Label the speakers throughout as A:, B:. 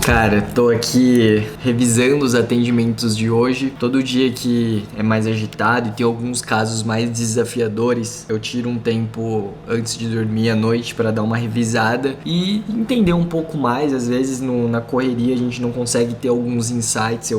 A: Cara, tô aqui revisando os atendimentos de hoje. Todo dia que é mais agitado e tem alguns casos mais desafiadores, eu tiro um tempo antes de dormir à noite para dar uma revisada e entender um pouco mais. Às vezes na correria a gente não consegue ter alguns insights,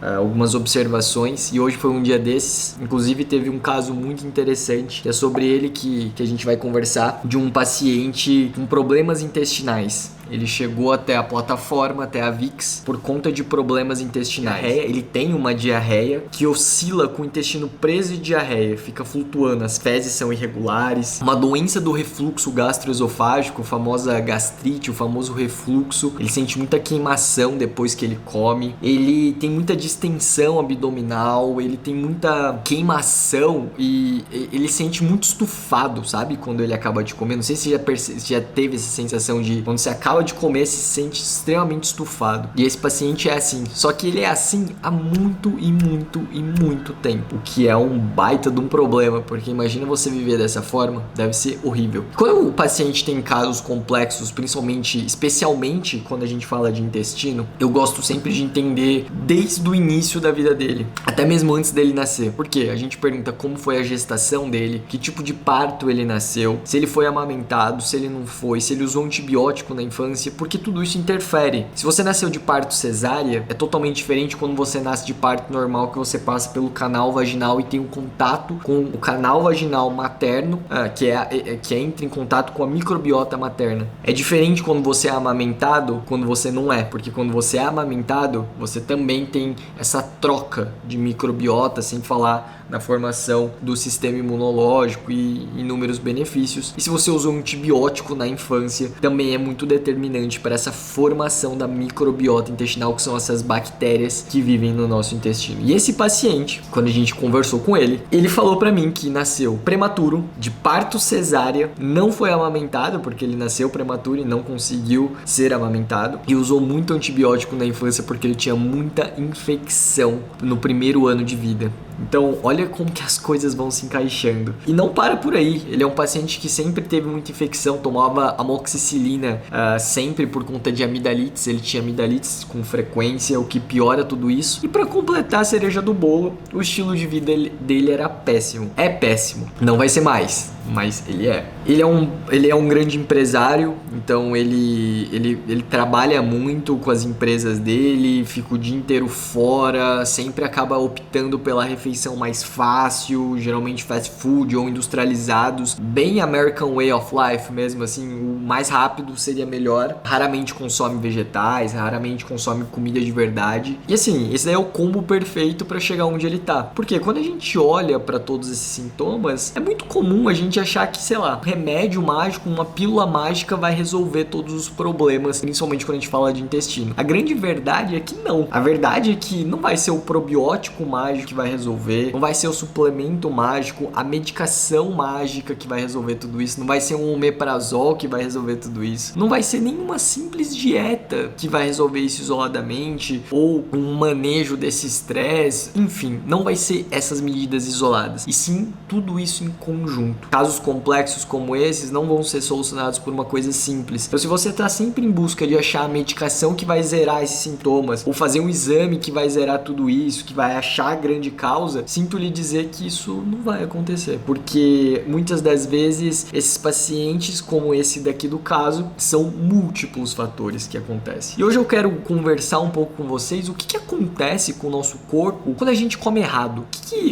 A: algumas observações, e hoje foi um dia desses. Inclusive teve um caso muito interessante, que é sobre ele que a gente vai conversar, de um paciente com problemas intestinais. Ele chegou até a plataforma, até a VIX, por conta de problemas intestinais. Ele tem uma diarreia que oscila com o intestino preso e diarreia, fica flutuando, as fezes são irregulares. Uma doença do refluxo gastroesofágico, a famosa gastrite, o famoso refluxo. Ele sente muita queimação depois que ele come. Ele tem muita distensão abdominal, ele tem muita queimação e ele sente muito estufado, sabe? Quando ele acaba de comer. Não sei se já teve essa sensação de quando você acaba de comer, se sente extremamente estufado. E esse paciente é assim. Só que ele é assim há muito tempo. O que é um baita de um problema, porque imagina você viver dessa forma, deve ser horrível. Quando o paciente tem casos complexos, especialmente quando a gente fala de intestino, eu gosto sempre de entender desde o início da vida dele, até mesmo antes dele nascer. Por quê? A gente pergunta como foi a gestação dele, que tipo de parto ele nasceu, se ele foi amamentado, se ele não foi, se ele usou antibiótico na infância, porque tudo isso interfere. Se você nasceu de parto cesárea, é totalmente diferente quando você nasce de parto normal, que você passa pelo canal vaginal e tem um contato com o canal vaginal materno, que entra em contato com a microbiota materna. É diferente quando você é amamentado, quando você não é, porque quando você é amamentado, você também tem essa troca de microbiota, sem falar na formação do sistema imunológico e inúmeros benefícios. E se você usou um antibiótico na infância, também é muito determinante para essa formação da microbiota intestinal, que são essas bactérias que vivem no nosso intestino. E esse paciente, quando a gente conversou com ele, ele falou para mim que nasceu prematuro, de parto cesárea, não foi amamentado, porque ele nasceu prematuro e não conseguiu ser amamentado, e usou muito antibiótico na infância porque ele tinha muita infecção no primeiro ano de vida. Então, olha como que as coisas vão se encaixando. E não para por aí. Ele é um paciente que sempre teve muita infecção, tomava amoxicilina sempre por conta de amidalites. Ele tinha amidalites com frequência, o que piora tudo isso. E para completar a cereja do bolo, o estilo de vida dele era péssimo. É péssimo. Não vai ser mais, mas ele é. Ele é um grande empresário, então ele trabalha muito com as empresas dele, fica o dia inteiro fora, sempre acaba optando pela refeição mais fácil, geralmente fast food ou industrializados, bem American way of life mesmo, assim, o mais rápido seria melhor. Raramente consome vegetais, raramente consome comida de verdade. E assim, esse daí é o combo perfeito para chegar onde ele tá. Porque quando a gente olha para todos esses sintomas, é muito comum a gente achar que, sei lá, um remédio mágico, uma pílula mágica vai resolver todos os problemas, principalmente quando a gente fala de intestino. A grande verdade é que não. A verdade é que não vai ser o probiótico mágico que vai resolver, não vai ser o suplemento mágico, a medicação mágica que vai resolver tudo isso, não vai ser um omeprazol que vai resolver tudo isso, não vai ser nenhuma simples dieta que vai resolver isso isoladamente, ou um manejo desse estresse, enfim, não vai ser essas medidas isoladas, e sim tudo isso em conjunto. Casos complexos como esses não vão ser solucionados por uma coisa simples. Então, se você está sempre em busca de achar a medicação que vai zerar esses sintomas, ou fazer um exame que vai zerar tudo isso, que vai achar a grande causa, sinto lhe dizer que isso não vai acontecer, porque muitas das vezes esses pacientes, como esse daqui do caso, são múltiplos fatores que acontecem. E hoje eu quero conversar um pouco com vocês o que acontece com o nosso corpo quando a gente come errado.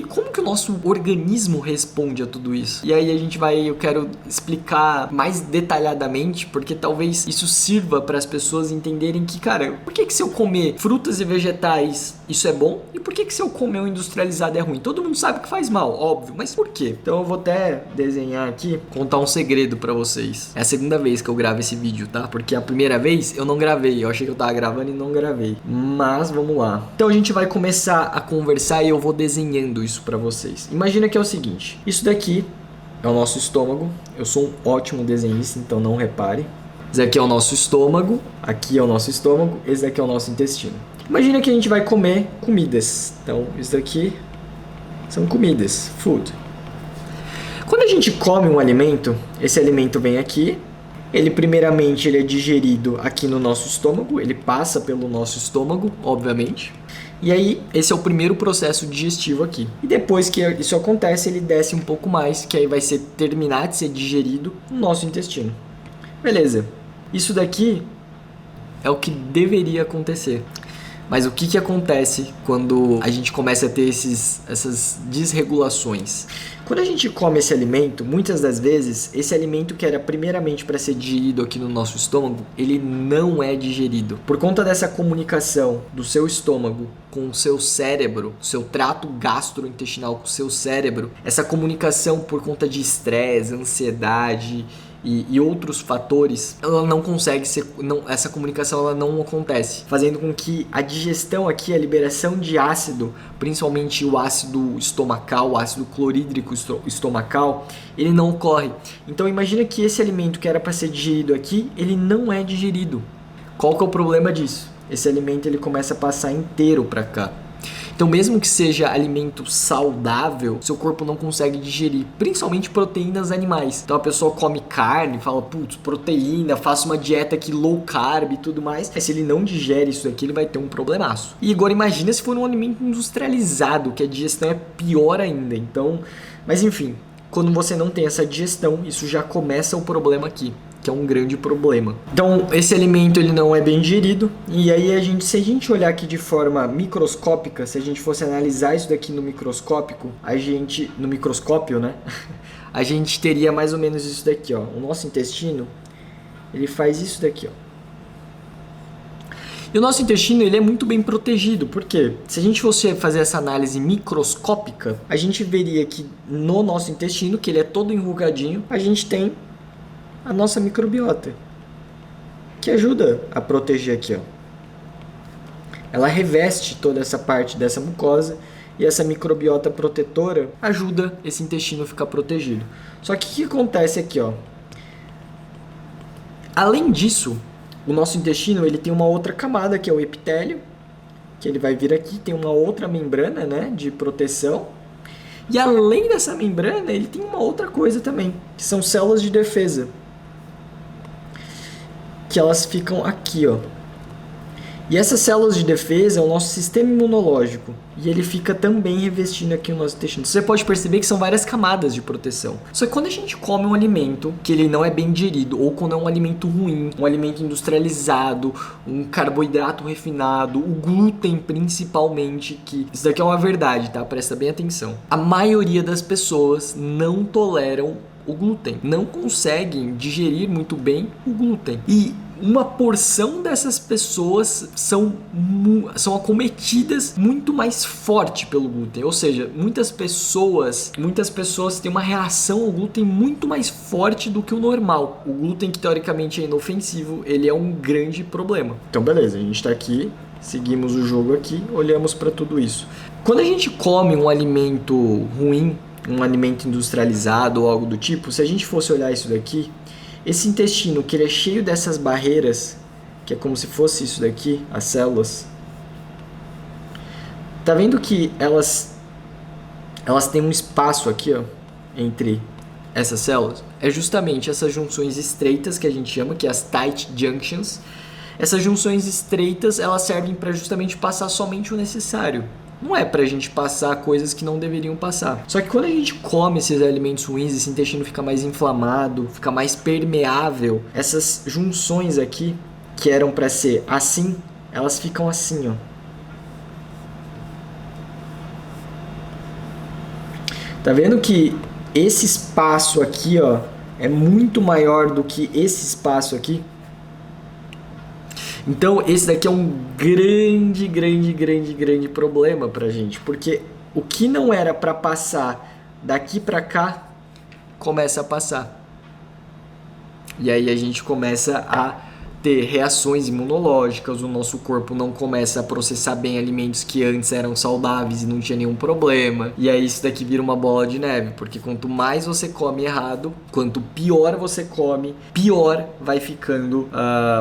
A: Como que o nosso organismo responde a tudo isso? E aí eu quero explicar mais detalhadamente, porque talvez isso sirva para as pessoas entenderem que, cara, por que se eu comer frutas e vegetais isso é bom? E por que se eu comer um industrializado é ruim? Todo mundo sabe que faz mal, óbvio, mas por quê? Então eu vou até desenhar aqui, contar um segredo pra vocês. É a segunda vez que eu gravo esse vídeo, tá? Porque a primeira vez eu não gravei, eu achei que eu tava gravando e não gravei. Mas vamos lá. Então a gente vai começar a conversar e eu vou desenhando isso pra vocês. Imagina que é o seguinte, isso daqui é o nosso estômago. Eu sou um ótimo desenhista, então não repare. Esse aqui é o nosso estômago, aqui é o nosso estômago, esse daqui é o nosso intestino. Imagina que a gente vai comer comidas. Então, isso daqui são comidas, food. Quando a gente come um alimento, esse alimento vem aqui, Ele primeiramente ele é digerido aqui no nosso estômago, ele passa pelo nosso estômago, obviamente. E aí, esse é o primeiro processo digestivo aqui. E depois que isso acontece, ele desce um pouco mais, que aí vai terminar de ser digerido no nosso intestino. Beleza. Isso daqui é o que deveria acontecer. Mas o que acontece quando a gente começa a ter essas desregulações? Quando a gente come esse alimento, muitas das vezes, esse alimento que era primeiramente para ser digerido aqui no nosso estômago, ele não é digerido. Por conta dessa comunicação do seu estômago com o seu cérebro, seu trato gastrointestinal com o seu cérebro, essa comunicação por conta de estresse, ansiedade e outros fatores, ela não consegue ser, essa comunicação ela não acontece, fazendo com que a digestão aqui, a liberação de ácido, principalmente o ácido estomacal, o ácido clorídrico estomacal, ele não ocorre. Então imagina que esse alimento que era para ser digerido aqui, ele não é digerido. Qual que é o problema disso? Esse alimento ele começa a passar inteiro para cá. Então, mesmo que seja alimento saudável, seu corpo não consegue digerir, principalmente proteínas animais. Então, a pessoa come carne, fala, putz, proteína, faço uma dieta aqui low carb e tudo mais. Mas se ele não digere isso aqui, ele vai ter um problemaço. E agora, imagina se for um alimento industrializado, que a digestão é pior ainda. Então, mas enfim, quando você não tem essa digestão, isso já começa o problema aqui, que é um grande problema. Então, esse alimento ele não é bem digerido, e aí se a gente olhar aqui de forma microscópica, se a gente fosse analisar isso daqui no microscópio, né? A gente teria mais ou menos isso daqui, ó. O nosso intestino, ele faz isso daqui, ó. E o nosso intestino ele é muito bem protegido, porque se a gente fosse fazer essa análise microscópica, a gente veria que no nosso intestino, que ele é todo enrugadinho, a gente tem a nossa microbiota, que ajuda a proteger aqui, ó. Ela reveste toda essa parte dessa mucosa e essa microbiota protetora ajuda esse intestino a ficar protegido. Só que o que acontece aqui, ó? Além disso, o nosso intestino ele tem uma outra camada que é o epitélio, que ele vai vir aqui, tem uma outra membrana, né, de proteção. E além dessa membrana, ele tem uma outra coisa também, que são células de defesa, que elas ficam aqui, ó. E essas células de defesa é o nosso sistema imunológico, e ele fica também revestindo aqui o nosso intestino. Você pode perceber que são várias camadas de proteção. Só que quando a gente come um alimento que ele não é bem digerido, ou quando é um alimento ruim, um alimento industrializado, um carboidrato refinado, o glúten principalmente, que isso daqui é uma verdade, tá? Presta bem atenção. A maioria das pessoas não toleram o glúten, não conseguem digerir muito bem o glúten. E uma porção dessas pessoas são acometidas muito mais forte pelo glúten. Ou seja, muitas pessoas têm uma reação ao glúten muito mais forte do que o normal. O glúten, que teoricamente é inofensivo, ele é um grande problema. Então beleza, a gente tá aqui, seguimos o jogo aqui, olhamos para tudo isso. Quando a gente come um alimento ruim, um alimento industrializado ou algo do tipo, se a gente fosse olhar isso daqui, esse intestino que ele é cheio dessas barreiras, que é como se fosse isso daqui, as células, tá vendo que elas têm um espaço aqui, ó, entre essas células? É justamente essas junções estreitas que a gente chama, que é as tight junctions. Essas junções estreitas, elas servem para justamente passar somente o necessário. Não é pra gente passar coisas que não deveriam passar. Só que quando a gente come esses alimentos ruins, esse intestino fica mais inflamado, fica mais permeável. Essas junções aqui, que eram pra ser assim, elas ficam assim, ó. Tá vendo que esse espaço aqui, ó, é muito maior do que esse espaço aqui? Então, esse daqui é um grande problema pra gente, porque o que não era pra passar daqui pra cá, começa a passar. E aí a gente começa a ter reações imunológicas, o nosso corpo não começa a processar bem alimentos que antes eram saudáveis e não tinha nenhum problema. E aí isso daqui vira uma bola de neve, porque quanto mais você come errado, quanto pior você come, pior vai ficando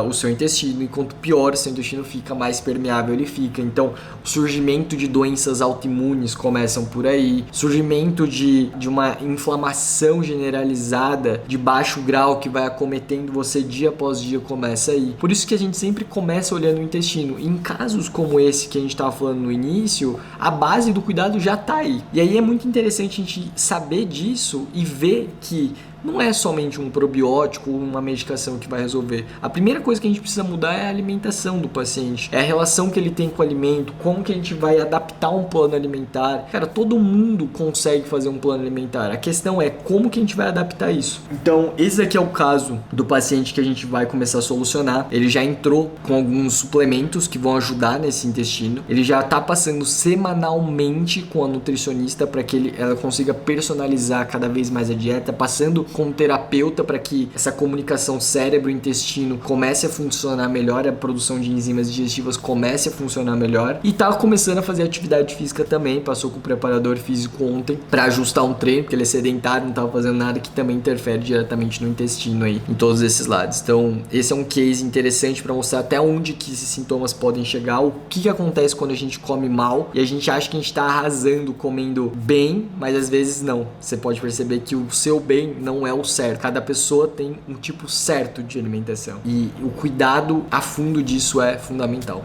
A: o seu intestino, e quanto pior o seu intestino fica, mais permeável ele fica. Então, o surgimento de doenças autoimunes começam por aí, surgimento de uma inflamação generalizada de baixo grau que vai acometendo você dia após dia começa aí. Por isso que a gente sempre começa olhando o intestino. Em casos como esse que a gente estava falando no início, a base do cuidado já está aí. E aí é muito interessante a gente saber disso e ver que não é somente um probiótico ou uma medicação que vai resolver. A primeira coisa que a gente precisa mudar é a alimentação do paciente. É a relação que ele tem com o alimento, como que a gente vai adaptar um plano alimentar. Cara, todo mundo consegue fazer um plano alimentar. A questão é como que a gente vai adaptar isso. Então, esse aqui é o caso do paciente que a gente vai começar a solucionar. Ele já entrou com alguns suplementos que vão ajudar nesse intestino. Ele já está passando semanalmente com a nutricionista para que ela consiga personalizar cada vez mais a dieta, passando com um terapeuta para que essa comunicação cérebro-intestino comece a funcionar melhor, a produção de enzimas digestivas comece a funcionar melhor, e tá começando a fazer atividade física também, passou com o preparador físico ontem para ajustar um treino, porque ele é sedentário, não tava fazendo nada, que também interfere diretamente no intestino aí, em todos esses lados. Então, esse é um case interessante para mostrar até onde que esses sintomas podem chegar, o que acontece quando a gente come mal, e a gente acha que a gente tá arrasando comendo bem, mas às vezes não. Você pode perceber que o seu bem não é o certo. Cada pessoa tem um tipo certo de alimentação. E o cuidado a fundo disso é fundamental.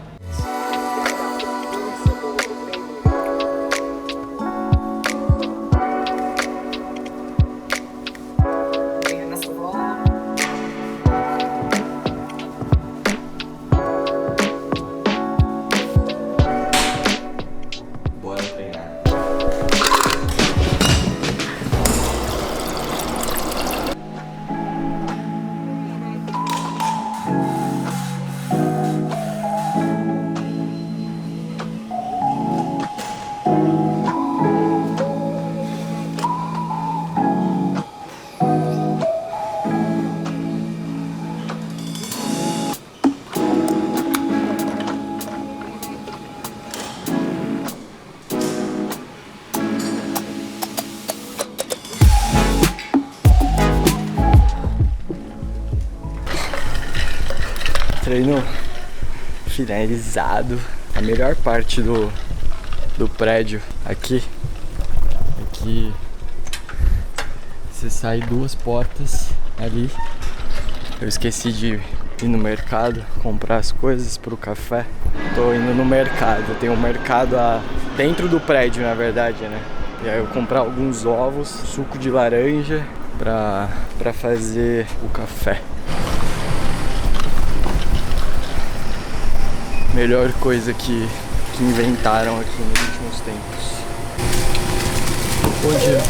A: Treino finalizado. A melhor parte do prédio aqui é que você sai 2 portas ali. Eu esqueci de ir no mercado comprar as coisas pro café. Tô indo no mercado. Tem um mercado dentro do prédio, na verdade, né? E aí eu comprar alguns ovos, suco de laranja pra fazer o café. Melhor coisa que inventaram aqui nos últimos tempos. Bom dia.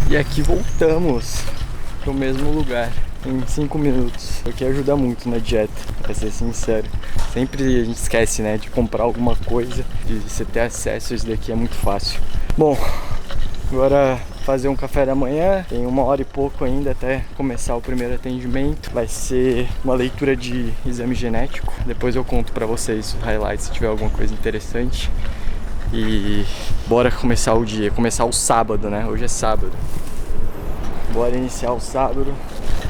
A: E aqui voltamos pro mesmo lugar em 5 minutos. O que ajuda muito na dieta, pra ser sincero. Sempre a gente esquece, né, de comprar alguma coisa e você ter acesso a isso daqui é muito fácil. Bom, agora fazer um café da manhã, tem 1 hora e pouco ainda até começar o primeiro atendimento. Vai ser uma leitura de exame genético, depois eu conto pra vocês os highlights se tiver alguma coisa interessante. E bora começar o dia, começar o sábado, né? Hoje é sábado. Bora iniciar o sábado.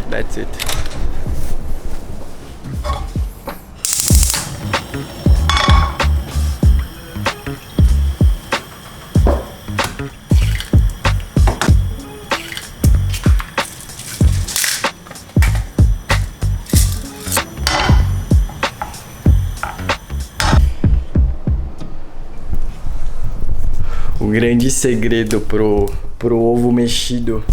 A: That's it. O grande segredo pro ovo mexido.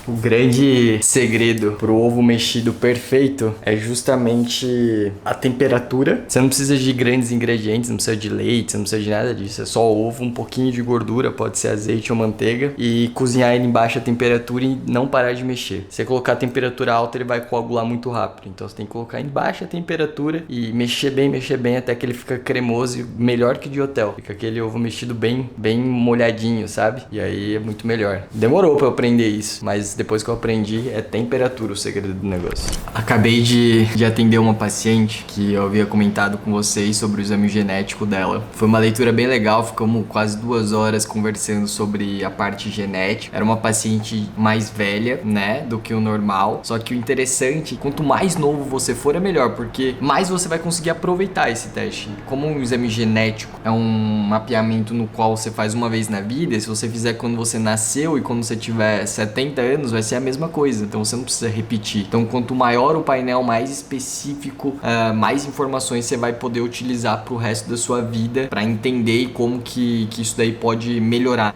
A: O grande segredo pro ovo mexido perfeito é justamente a temperatura. Você não precisa de grandes ingredientes, não precisa de leite, você não precisa de nada disso. É só ovo, um pouquinho de gordura, pode ser azeite ou manteiga, e cozinhar ele em baixa temperatura e não parar de mexer. Se você colocar a temperatura alta, ele vai coagular muito rápido. Então você tem que colocar em baixa temperatura e mexer bem até que ele fica cremoso e melhor que de hotel. Fica aquele ovo mexido bem molhadinho, sabe? E aí é muito melhor. Demorou pra eu aprender isso, mas depois que eu aprendi, é temperatura o segredo do negócio. Acabei de atender uma paciente que eu havia comentado com vocês sobre o exame genético dela. Foi uma leitura bem legal, ficamos quase 2 horas conversando sobre a parte genética. Era uma paciente mais velha, né, do que o normal. Só que o interessante, quanto mais novo você for, é melhor, porque mais você vai conseguir aproveitar esse teste. Como um exame genético é um mapeamento no qual você faz uma vez na vida, se você fizer quando você nasceu e quando você tiver 70 anos, vai ser a mesma coisa. Então você não precisa repetir. Então quanto maior o painel, mais específico, mais informações você vai poder utilizar pro resto da sua vida, para entender como que isso daí pode melhorar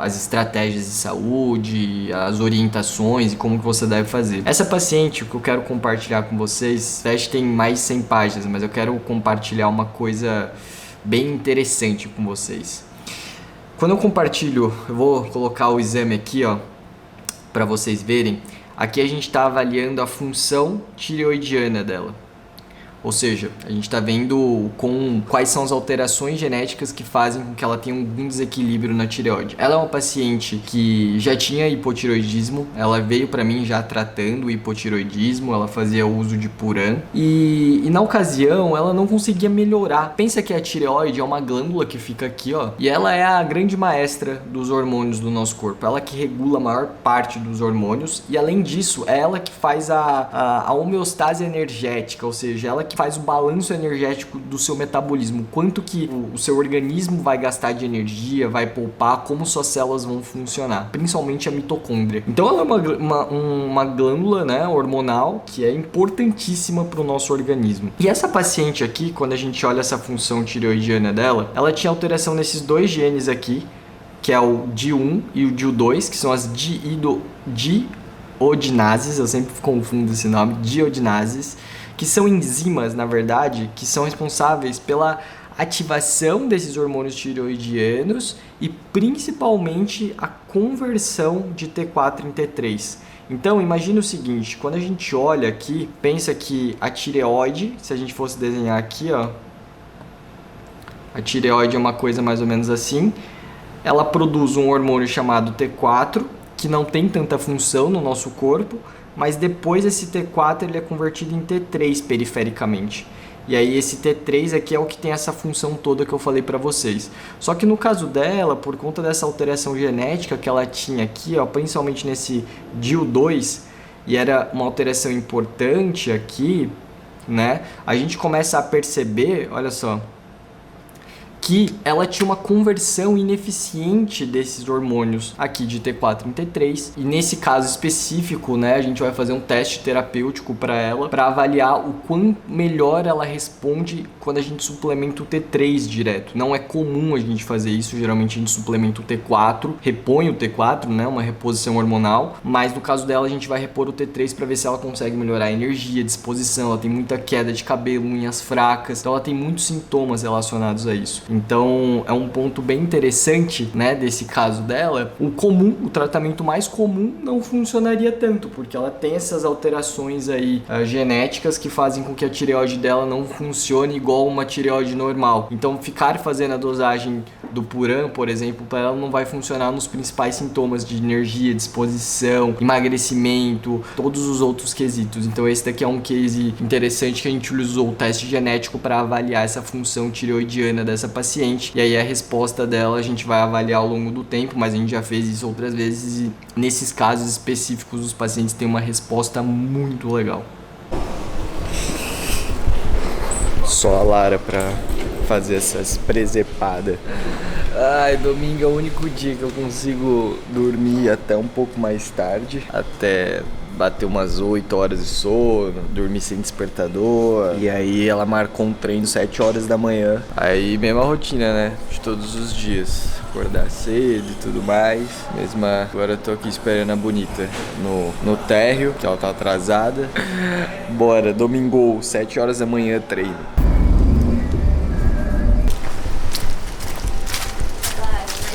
A: as estratégias de saúde, as orientações e como que você deve fazer. Essa paciente, o que eu quero compartilhar com vocês, o teste tem mais de 100 páginas, mas eu quero compartilhar uma coisa bem interessante com vocês. Quando eu compartilho, eu vou colocar o exame aqui, ó, para vocês verem. Aqui a gente está avaliando a função tireoidiana dela. Ou seja, a gente está vendo quais são as alterações genéticas que fazem com que ela tenha algum desequilíbrio na tireoide. Ela é uma paciente que já tinha hipotireoidismo, ela veio para mim já tratando o hipotireoidismo, ela fazia uso de Puran e na ocasião ela não conseguia melhorar. Pensa que a tireoide é uma glândula que fica aqui, ó, e ela é a grande maestra dos hormônios do nosso corpo, ela que regula a maior parte dos hormônios e além disso, é ela que faz a homeostase energética, ou seja, ela que faz o balanço energético do seu metabolismo, quanto que o seu organismo vai gastar de energia, vai poupar, como suas células vão funcionar, principalmente a mitocôndria. Então ela é uma glândula, né, hormonal que é importantíssima para o nosso organismo. E essa paciente aqui, quando a gente olha essa função tireoidiana dela, ela tinha alteração nesses 2 genes aqui, que é o DIL1 e o DIL2, que são as diodinases, eu sempre confundo esse nome, diodinases, que são enzimas, na verdade, que são responsáveis pela ativação desses hormônios tireoidianos e principalmente a conversão de T4 em T3. Então, imagine o seguinte, quando a gente olha aqui, pensa que a tireoide, se a gente fosse desenhar aqui, ó, a tireoide é uma coisa mais ou menos assim, ela produz um hormônio chamado T4, que não tem tanta função no nosso corpo, mas depois esse T4 ele é convertido em T3 perifericamente. E aí esse T3 aqui é o que tem essa função toda que eu falei para vocês. Só que no caso dela, por conta dessa alteração genética que ela tinha aqui, ó, principalmente nesse DIL2, e era uma alteração importante aqui, né? A gente começa a perceber, olha só, que ela tinha uma conversão ineficiente desses hormônios aqui de T4 em T3 e nesse caso específico, né, a gente vai fazer um teste terapêutico para ela para avaliar o quão melhor ela responde quando a gente suplementa o T3 direto. Não é comum a gente fazer isso, geralmente a gente suplementa o T4, repõe o T4, né, uma reposição hormonal, mas no caso dela a gente vai repor o T3 para ver se ela consegue melhorar a energia, a disposição, ela tem muita queda de cabelo, unhas fracas, então ela tem muitos sintomas relacionados a isso. Então é um ponto bem interessante, né, desse caso dela. O tratamento mais comum não funcionaria tanto, porque ela tem essas alterações aí genéticas que fazem com que a tireoide dela não funcione igual uma tireoide normal. Então ficar fazendo a dosagem do Puran, por exemplo, para ela não vai funcionar nos principais sintomas de energia, disposição, emagrecimento, todos os outros quesitos. Então esse daqui é um case interessante que a gente usou o teste genético para avaliar essa função tireoidiana dessa paciente, e aí a resposta dela a gente vai avaliar ao longo do tempo, mas a gente já fez isso outras vezes e nesses casos específicos os pacientes têm uma resposta muito legal. Só a Lara pra fazer essas presepadas. Ai, domingo é o único dia que eu consigo dormir até um pouco mais tarde, até bater umas 8 horas de sono, dormir sem despertador. E aí ela marcou um treino 7 horas da manhã. Aí mesma rotina, né? De todos os dias. Acordar cedo e tudo mais. Agora eu tô aqui esperando a bonita no térreo, que ela tá atrasada. Bora, domingo, 7 horas da manhã, treino.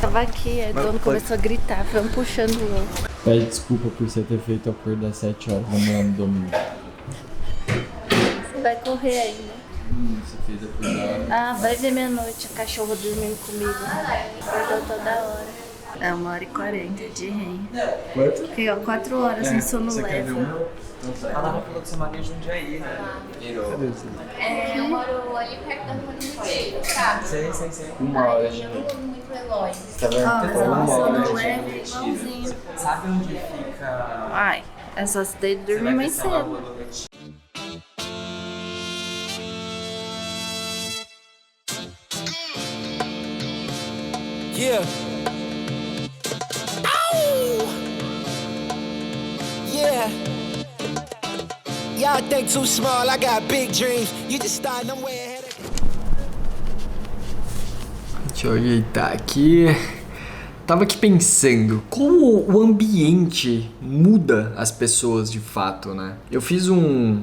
B: Tava aqui, aí o dono começou a gritar, foi um puxando o outro.
A: Pede desculpa por você ter feito eu acordar 7 horas da manhã no domingo.
B: Você vai correr ainda.
A: Você fez acordar.
B: Ah, vai ver meia-noite, a cachorra dormindo comigo. Acordou toda hora. É 1h40 de REM.
A: Quanto?
B: Fiquei 4 horas em sono leve.
C: Ela falou que você maneja um dia aí, né?
D: Eu moro ali perto da Rua Inteiro, sabe?
C: Sei.
A: Uma hora.
D: Eu não uso muito relógio.
A: Tá vendo?
B: Ó, mas ela
A: Uma hora.
B: sono leve igualzinho.
C: Sabe onde fica...
B: Ai, é só você ter de dormir mais cedo.
E: Yeah. Ow! Yeah. Y'all think too small, I got big dreams. You just starting, I'm way ahead of...
A: Deixa eu ajeitar aqui. Tava aqui pensando, como o ambiente muda as pessoas de fato, né? Eu fiz um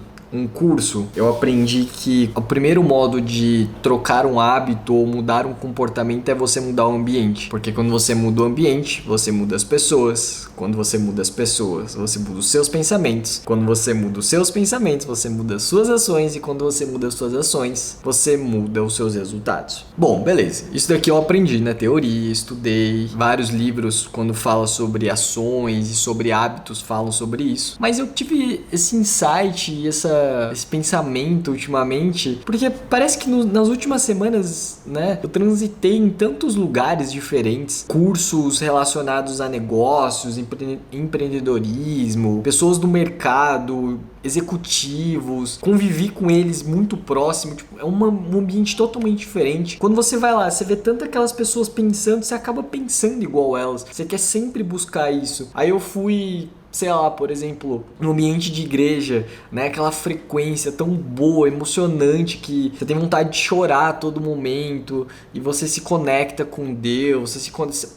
A: curso, eu aprendi que o primeiro modo de trocar um hábito ou mudar um comportamento é você mudar o ambiente. Porque quando você muda o ambiente, você muda as pessoas. Quando você muda as pessoas, você muda os seus pensamentos. Quando você muda os seus pensamentos, você muda as suas ações. E quando você muda as suas ações, você muda os seus resultados. Bom, beleza. Isso daqui eu aprendi na teoria, estudei. Vários livros, quando fala sobre ações e sobre hábitos, falam sobre isso. Mas eu tive esse insight e esse pensamento ultimamente, porque parece que nas últimas semanas, né, eu transitei em tantos lugares diferentes, cursos relacionados a negócios, empreendedorismo, pessoas do mercado, executivos, convivi com eles muito próximo, tipo, é um ambiente totalmente diferente. Quando você vai lá, você vê tanto aquelas pessoas pensando, você acaba pensando igual elas, você quer sempre buscar isso. Aí eu fui, sei lá, por exemplo, no ambiente de igreja, né, aquela frequência tão boa, emocionante, que você tem vontade de chorar a todo momento, e você se conecta com Deus,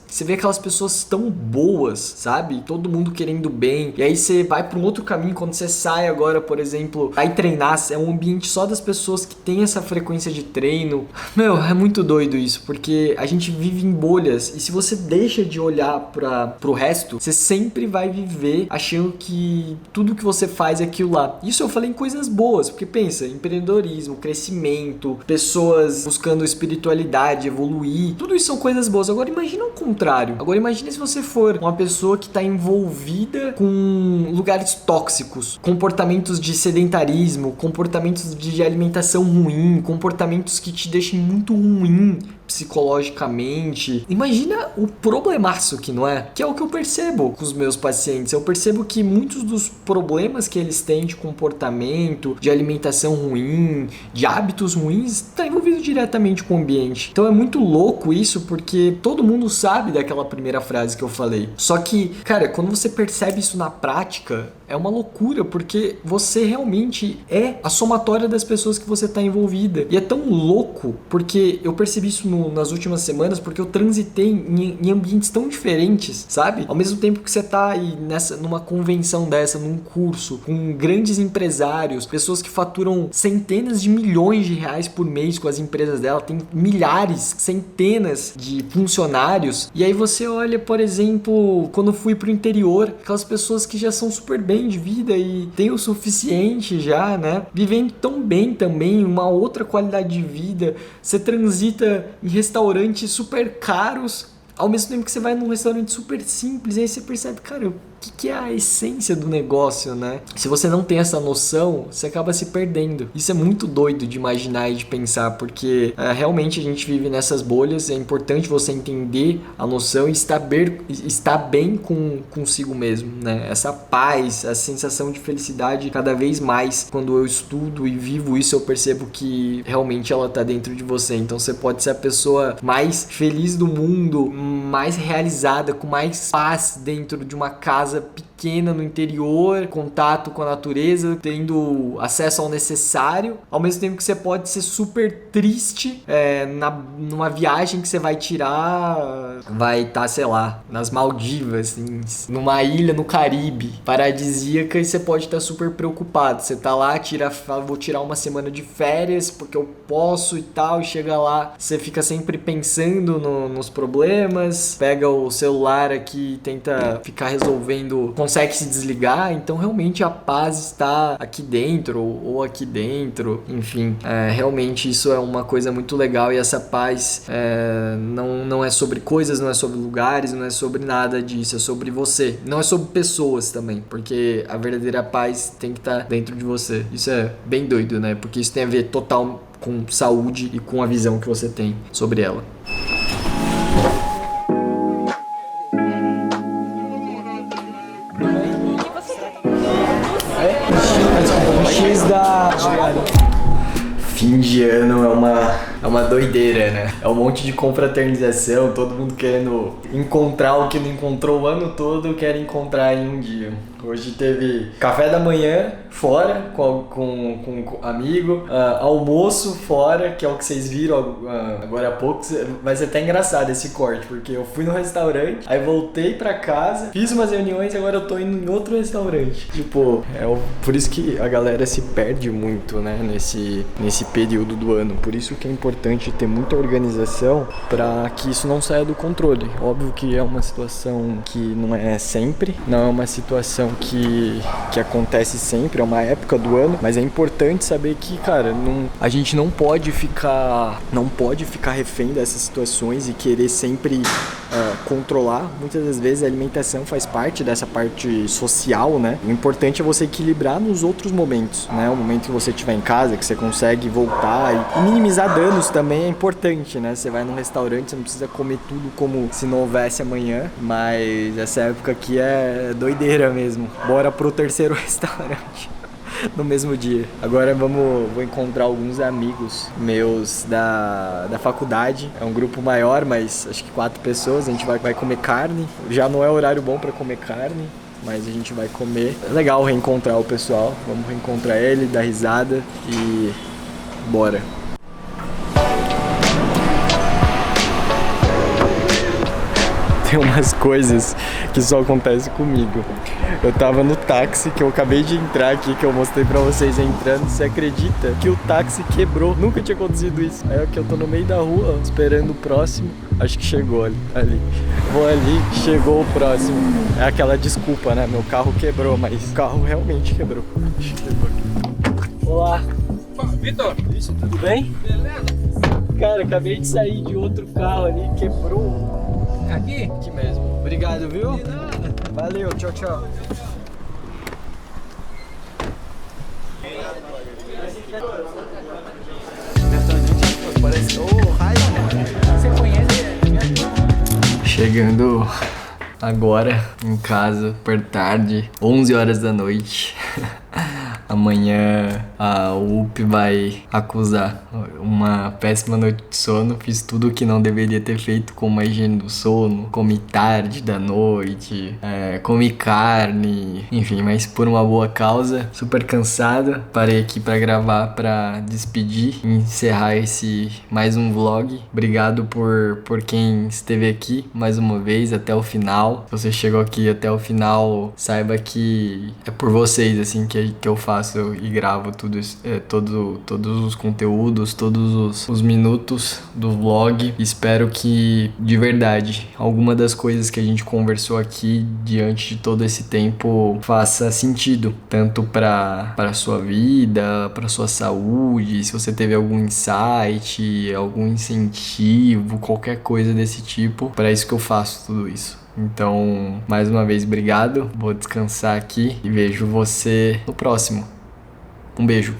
A: você vê aquelas pessoas tão boas, sabe? Todo mundo querendo bem, e aí você vai para um outro caminho. Quando você sai agora, por exemplo, vai treinar, é um ambiente só das pessoas que tem essa frequência de treino. Meu, é muito doido isso, porque a gente vive em bolhas, e se você deixa de olhar pro resto, você sempre vai viver achando que tudo que você faz é aquilo lá. Isso eu falei em coisas boas, porque pensa, empreendedorismo, crescimento, pessoas buscando espiritualidade, evoluir, tudo isso são coisas boas. Agora imagina o contrário. Agora imagine se você for uma pessoa que está envolvida com lugares tóxicos, comportamentos de sedentarismo, comportamentos de alimentação ruim, comportamentos que te deixem muito ruim psicologicamente. Imagina o problemaço que não é? Que é o que eu percebo com os meus pacientes. Eu percebo que muitos dos problemas que eles têm de comportamento, de alimentação ruim, de hábitos ruins, está envolvido diretamente com o ambiente. Então é muito louco isso, porque todo mundo sabe daquela primeira frase que eu falei. Só que, cara, quando você percebe isso na prática, é uma loucura, porque você realmente é a somatória das pessoas que você está envolvida. E é tão louco, porque eu percebi isso nas últimas semanas, porque eu transitei em ambientes tão diferentes, sabe? Ao mesmo tempo que você tá aí numa convenção dessa, num curso, com grandes empresários, pessoas que faturam centenas de milhões de reais por mês com as empresas dela, tem milhares, centenas de funcionários, e aí você olha, por exemplo, quando eu fui pro interior, aquelas pessoas que já são super bem de vida e têm o suficiente já, né? Vivendo tão bem também, uma outra qualidade de vida. Você transita em restaurantes super caros, ao mesmo tempo que você vai num restaurante super simples, e aí você percebe, cara, o que é a essência do negócio, né? Se você não tem essa noção, você acaba se perdendo. Isso é muito doido de imaginar e de pensar, porque realmente a gente vive nessas bolhas. É importante você entender a noção e estar bem consigo mesmo, né? Essa paz, essa sensação de felicidade, cada vez mais, quando eu estudo e vivo isso, eu percebo que realmente ela tá dentro de você. Então você pode ser a pessoa mais feliz do mundo, mais realizada, com mais paz dentro de uma casa casa pequena no interior, contato com a natureza, tendo acesso ao necessário, ao mesmo tempo que você pode ser super triste numa viagem que você vai tirar, vai estar, sei lá, nas Maldivas, assim, numa ilha no Caribe, paradisíaca, e você pode estar super preocupado. Você tá lá, vou tirar uma semana de férias porque eu posso e tal, e chega lá, você fica sempre pensando nos problemas, pega o celular aqui e tenta ficar resolvendo, consegue se desligar. Então realmente a paz está aqui dentro ou aqui dentro, enfim, realmente isso é uma coisa muito legal. E essa paz não é sobre coisas, não é sobre lugares, não é sobre nada disso, é sobre você, não é sobre pessoas também, porque a verdadeira paz tem que estar dentro de você. Isso é bem doido, né? Porque isso tem a ver total com saúde e com a visão que você tem sobre ela. Um X da... Fim de ano é uma doideira, né? É um monte de confraternização, todo mundo querendo encontrar o que não encontrou o ano todo, quer encontrar em um dia. Hoje teve café da manhã fora com amigo, almoço fora, que é o que vocês viram agora há pouco. Vai ser até engraçado esse corte, porque eu fui no restaurante, aí voltei pra casa, fiz umas reuniões e agora eu tô indo em outro restaurante. Tipo, por isso que a galera se perde muito, né, nesse período do ano. Por isso que é importante ter muita organização pra que isso não saia do controle. Óbvio que é uma situação que não é sempre, não é uma situação que acontece sempre, é uma época do ano, mas é importante saber que, cara, a gente não pode ficar refém dessas situações e querer sempre controlar. Muitas das vezes a alimentação faz parte dessa parte social, né? O importante é você equilibrar nos outros momentos, né? O momento que você estiver em casa, que você consegue voltar e minimizar danos também é importante, né? Você vai num restaurante, você não precisa comer tudo como se não houvesse amanhã, mas essa época aqui é doideira mesmo. Bora pro terceiro restaurante no mesmo dia. Agora vou encontrar alguns amigos meus da faculdade. É um grupo maior, mas acho que 4 pessoas. A gente vai comer carne. Já não é horário bom pra comer carne, mas a gente vai comer. É legal reencontrar o pessoal. Vamos reencontrar ele, dar risada e bora. Tem umas coisas que só acontecem comigo. Eu tava no táxi, que eu acabei de entrar aqui, que eu mostrei pra vocês entrando. Você acredita que o táxi quebrou? Nunca tinha acontecido isso. Aí que eu tô no meio da rua, esperando o próximo. Acho que chegou ali. Vou ali, chegou o próximo. É aquela desculpa, né? Meu carro quebrou, mas o carro realmente quebrou. Olá.
C: Vitor,
A: Isso, tudo bem?
C: beleza?
A: Cara, acabei de sair de outro carro ali, quebrou.
C: Aqui?
A: Aqui mesmo. Obrigado, viu? Valeu, tchau, tchau. Chegando agora em casa, super tarde, 11 horas da noite. Amanhã a UP vai acusar uma péssima noite de sono. Fiz tudo o que não deveria ter feito com uma higiene do sono. Comi tarde da noite, comi carne, enfim, mas por uma boa causa. Super cansado. Parei aqui pra gravar, pra despedir e encerrar esse mais um vlog. Obrigado por quem esteve aqui mais uma vez até o final. Se você chegou aqui até o final, saiba que é por vocês, assim, que eu faço e gravo tudo isso, todos os conteúdos, todos os minutos do vlog. Espero que, de verdade, alguma das coisas que a gente conversou aqui diante de todo esse tempo faça sentido, tanto para sua vida, para sua saúde, se você teve algum insight, algum incentivo, qualquer coisa desse tipo. Para isso que eu faço tudo isso. Então, mais uma vez, obrigado. Vou descansar aqui e vejo você no próximo. Um beijo.